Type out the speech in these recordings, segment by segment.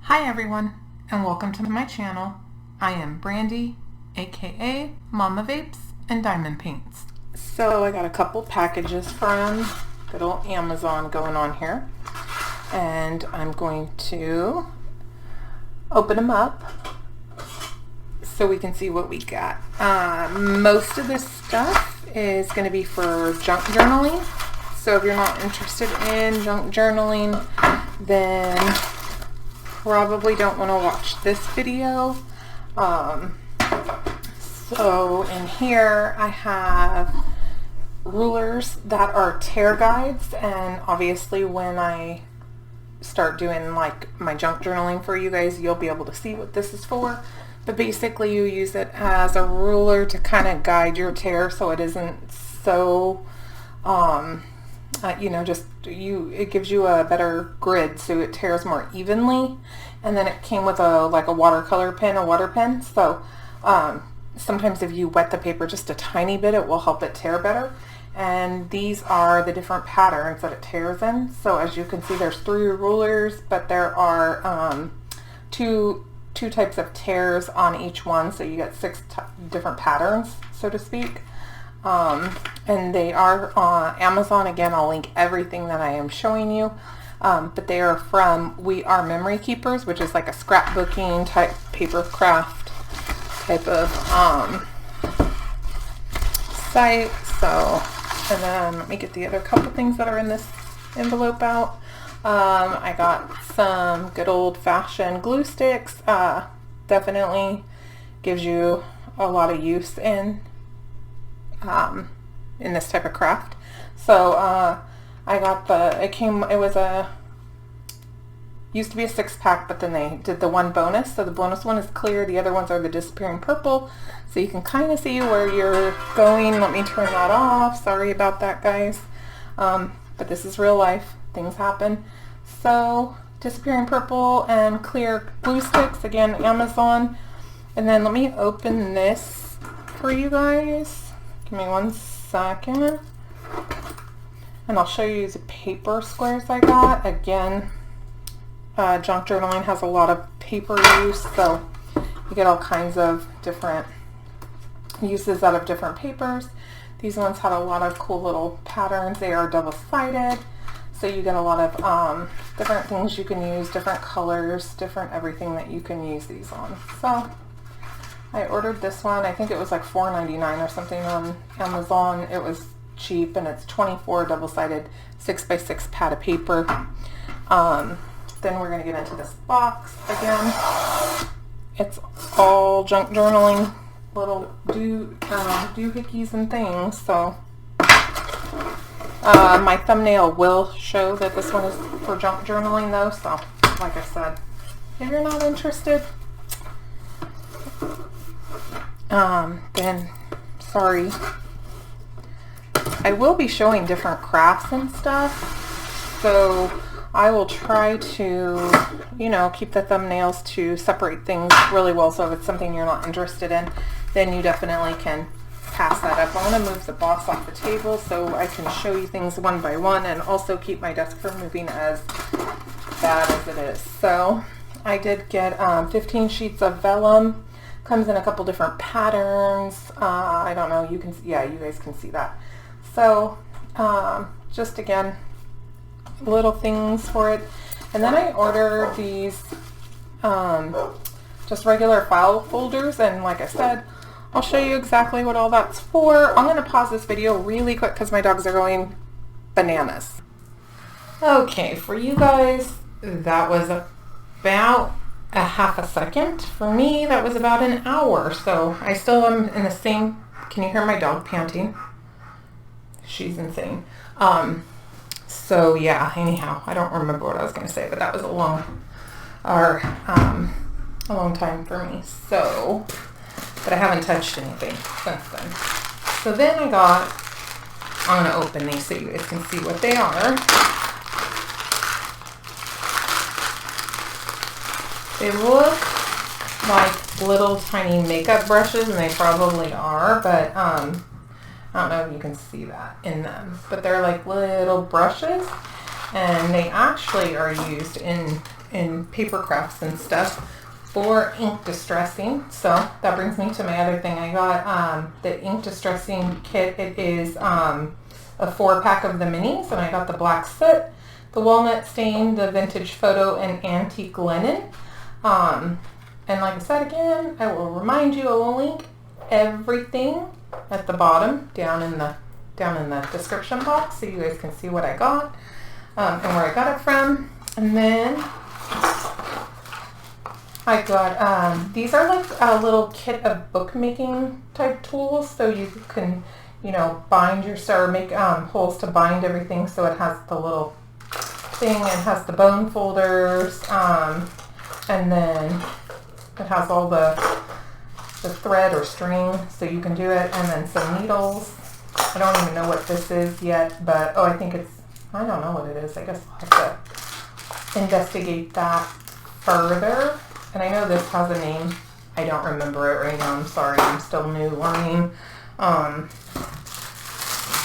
Hi everyone, and welcome to my channel. I am Brandy, aka Mama Vapes and Diamond Paints. So I got a couple packages from good old Amazon going on here, and I'm going to open them up so we can see what we got. Most of this stuff is going to be for junk journaling, so if you're not interested in junk journaling, then probably don't want to watch this video. So in here I have rulers that are tear guides, and obviously when I start doing like my junk journaling for you guys, you'll be able to see what this is for. But basically you use it as a ruler to kind of guide your tear so it isn't so it gives you a better grid so it tears more evenly. And then it came with a watercolor pen, a water pen. So sometimes if you wet the paper just a tiny bit, it will help it tear better. And these are the different patterns that it tears in. So as you can see, there's 3 rulers, but there are two types of tears on each one. So you get 6 different patterns, so to speak. And they are on Amazon. Again, I'll link everything that I am showing you. But they are from We Are Memory Keepers, which is like a scrapbooking type paper craft type of site. So, and then let me get the other couple things that are in this envelope out. I got some good old-fashioned glue sticks. Definitely gives you a lot of use in this type of craft. So I got used to be a 6-pack, but then they did the one bonus. So the bonus one is clear, the other ones are the disappearing purple, so you can kind of see where you're going. Let me turn that off, sorry about that, guys. But this is real life, things happen. So disappearing purple and clear glue sticks, again, Amazon. And then let me open this for you guys. Give me 1 second. And I'll show you the paper squares I got. Again, junk journaling has a lot of paper use, so you get all kinds of different uses out of different papers. These ones have a lot of cool little patterns. They are double-sided, so you get a lot of different things you can use, different colors, different everything that you can use these on. So I ordered this one. I think it was like $4.99 or something on Amazon. It was cheap, and it's 24 double-sided 6x6 pad of paper. Then we're going to get into this box again. It's all junk journaling, little doohickeys and things. So my thumbnail will show that this one is for junk journaling though, so like I said, if you're not interested, then sorry. I will be showing different crafts and stuff, so I will try to, keep the thumbnails to separate things really well. So if it's something you're not interested in, then you definitely can pass that up. I want to move the box off the table so I can show you things one by one and also keep my desk from moving as bad as it is. So I did get 15 sheets of vellum. Comes in a couple different patterns. I don't know, you guys can see that. So just again, little things for it. And then I ordered these just regular file folders, and like I said, I'll show you exactly what all that's for. I'm going to pause this video really quick because my dogs are going bananas. Okay, for you guys, that was about a half a second. For me, that was about an hour. So I still am in the same, can you hear my dog panting? She's insane. So yeah, anyhow, I don't remember what I was going to say, but that was a long time for me. So, but I haven't touched anything since then. So then I'm going to open these so you guys can see what they are. They look like little tiny makeup brushes, and they probably are, but I don't know if you can see that in them, but they're like little brushes, and they actually are used in in paper crafts and stuff for ink distressing. So that brings me to my other thing. I got the ink distressing kit. It is a 4-pack of the minis, and I got the black soot, the walnut stain, the vintage photo, and antique linen. And like I said again, I will remind you, I will link everything at the bottom down in the description box so you guys can see what I got and where I got it from. And then I got these are like a little kit of bookmaking type tools, so you can, you know, bind your or make holes to bind everything. So it has the little thing, it has the bone folders, and then it has all the thread or string so you can do it, and then some needles. I don't even know what this is yet, but I think it's, I don't know what it is. I guess I'll have to investigate that further. And I know this has a name. I don't remember it right now. I'm sorry. I'm still new learning. And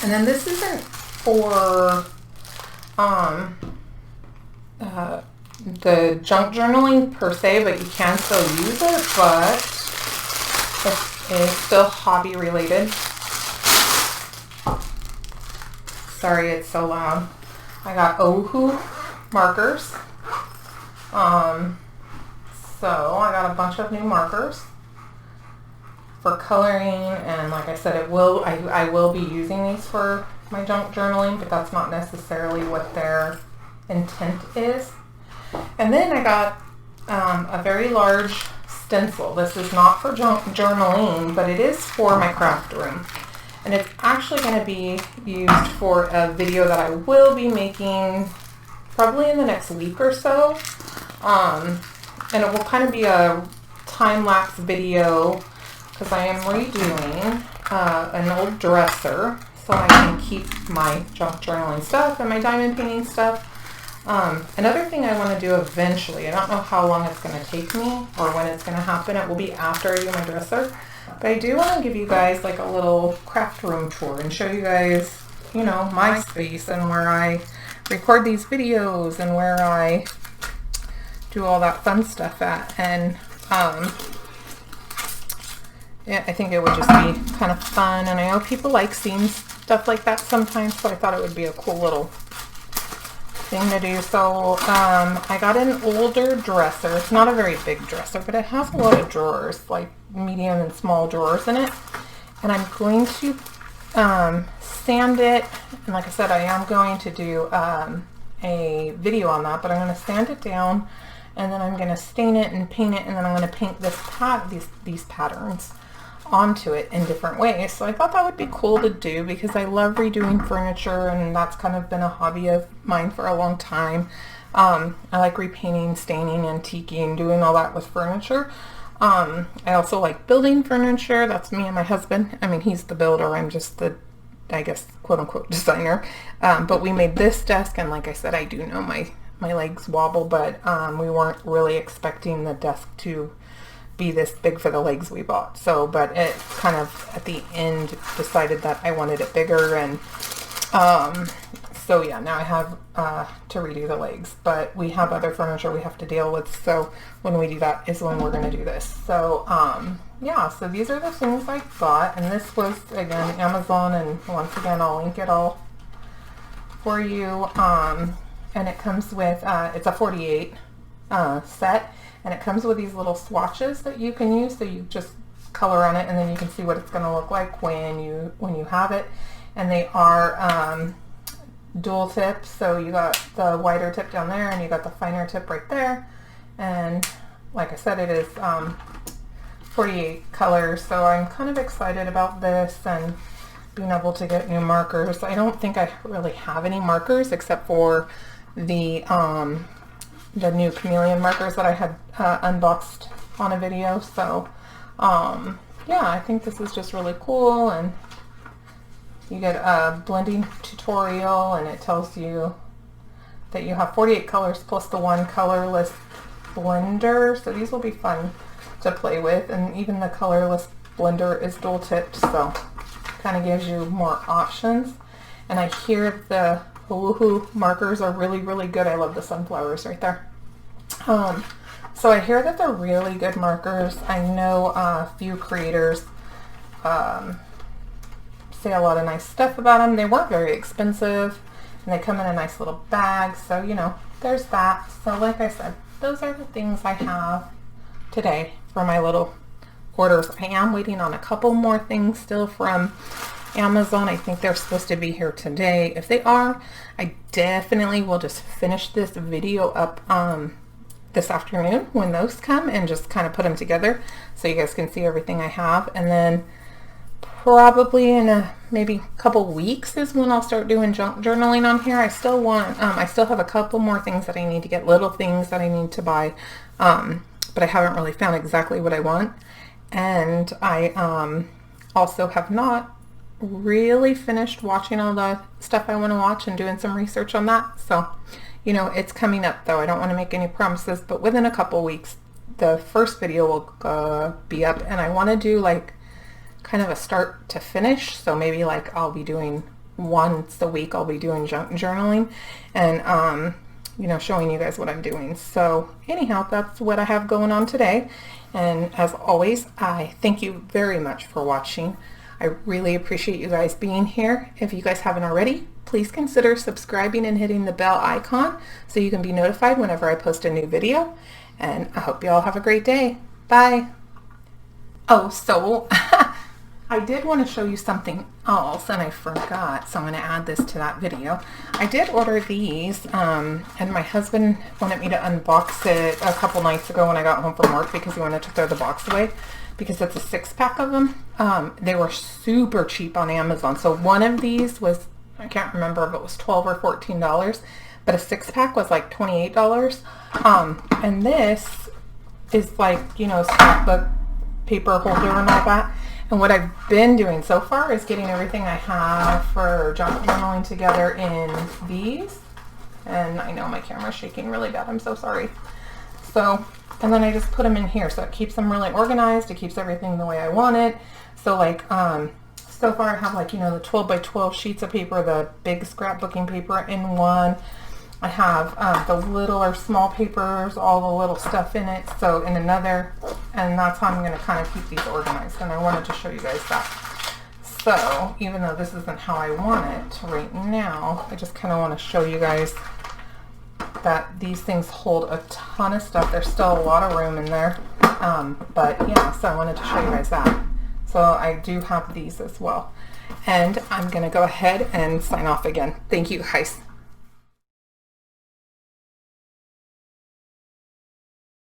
then this isn't for the junk journaling per se, but you can still use it, but it's still hobby related. Sorry, it's so loud. I got Ohuhu markers. So I got a bunch of new markers for coloring, and like I said, I will be using these for my junk journaling, but that's not necessarily what their intent is. And then I got a very large stencil. This is not for junk journaling, but it is for my craft room. And it's actually going to be used for a video that I will be making probably in the next week or so. And it will kind of be a time-lapse video because I am redoing an old dresser so I can keep my junk journaling stuff and my diamond painting stuff. Another thing I want to do eventually, I don't know how long it's going to take me or when it's going to happen. It will be after I do my dresser. But I do want to give you guys like a little craft room tour and show you guys, you know, my space and where I record these videos and where I do all that fun stuff at. And yeah, I think it would just be kind of fun. And I know people like seeing stuff like that sometimes, so I thought it would be a cool little thing to do. So I got an older dresser. It's not a very big dresser, but it has a lot of drawers, like medium and small drawers in it. And I'm going to sand it. And like I said, I am going to do a video on that, but I'm going to sand it down, and then I'm going to stain it and paint it, and then I'm going to paint these patterns onto it in different ways. So I thought that would be cool to do because I love redoing furniture, and that's kind of been a hobby of mine for a long time. I like repainting, staining, antiquing, doing all that with furniture. I also like building furniture. That's me and my husband. I mean, he's the builder. I'm just the, I guess, quote-unquote designer. But we made this desk, and like I said, I do know my legs wobble, but we weren't really expecting the desk to be this big for the legs we bought. So, but it kind of at the end decided that I wanted it bigger, and so yeah, now I have to redo the legs, but we have other furniture we have to deal with, so when we do that is when we're going to do this. So yeah, so these are the things I got, and this was again Amazon, and once again I'll link it all for you. And it comes with it's a 48 set, and it comes with these little swatches that you can use, so you just color on it and then you can see what it's going to look like when you have it. And they are dual tips, so you got the wider tip down there and you got the finer tip right there. And like I said, it is 48 colors, so I'm kind of excited about this and being able to get new markers. I don't think I really have any markers except for the new chameleon markers that I had unboxed on a video. So yeah, I think this is just really cool, and you get a blending tutorial, and it tells you that you have 48 colors plus the one colorless blender. So these will be fun to play with, and even the colorless blender is dual tipped, so kind of gives you more options. And I hear the Ohuhu markers are really, really good. I love the sunflowers right there. So I hear that they're really good markers. I know a few creators say a lot of nice stuff about them. They weren't very expensive, and they come in a nice little bag, so you know, there's that. So like I said, those are the things I have today for my little orders. I am waiting on a couple more things still from Amazon. I think they're supposed to be here today. If they are, I definitely will just finish this video up this afternoon when those come and just kind of put them together so you guys can see everything I have. And then probably in maybe couple weeks is when I'll start doing junk journaling on here. I still want, I still have a couple more things that I need to get, little things that I need to buy, but I haven't really found exactly what I want. And I also have not really finished watching all the stuff I want to watch and doing some research on that. So, you know, it's coming up though. I don't want to make any promises, but within a couple weeks, the first video will be up, and I want to do like kind of a start to finish. So maybe like I'll be doing once a week, I'll be doing junk journaling and, you know, showing you guys what I'm doing. So anyhow, that's what I have going on today. And as always, I thank you very much for watching. I really appreciate you guys being here. If you guys haven't already, please consider subscribing and hitting the bell icon so you can be notified whenever I post a new video. And I hope you all have a great day. Bye. Oh, so I did want to show you something else and I forgot, so I'm going to add this to that video. I did order these and my husband wanted me to unbox it a couple nights ago when I got home from work because he wanted to throw the box away because it's a 6-pack of them. They were super cheap on Amazon. So one of these was, I can't remember if it was $12 or $14, but a 6-pack was like $28. And this is like, you know, scrapbook paper holder and all that. And what I've been doing so far is getting everything I have for junk journaling together in these. And I know my camera's shaking really bad. I'm so sorry. So, and then I just put them in here. So it keeps them really organized. It keeps everything the way I want it. So like, so far I have like, you know, the 12 by 12 sheets of paper, the big scrapbooking paper in one. I have the little or small papers, all the little stuff in it, so in another, and that's how I'm going to kind of keep these organized, and I wanted to show you guys that. So, even though this isn't how I want it right now, I just kind of want to show you guys that these things hold a ton of stuff. There's still a lot of room in there, but yeah, so I wanted to show you guys that. So I do have these as well. And I'm going to go ahead and sign off again. Thank you guys.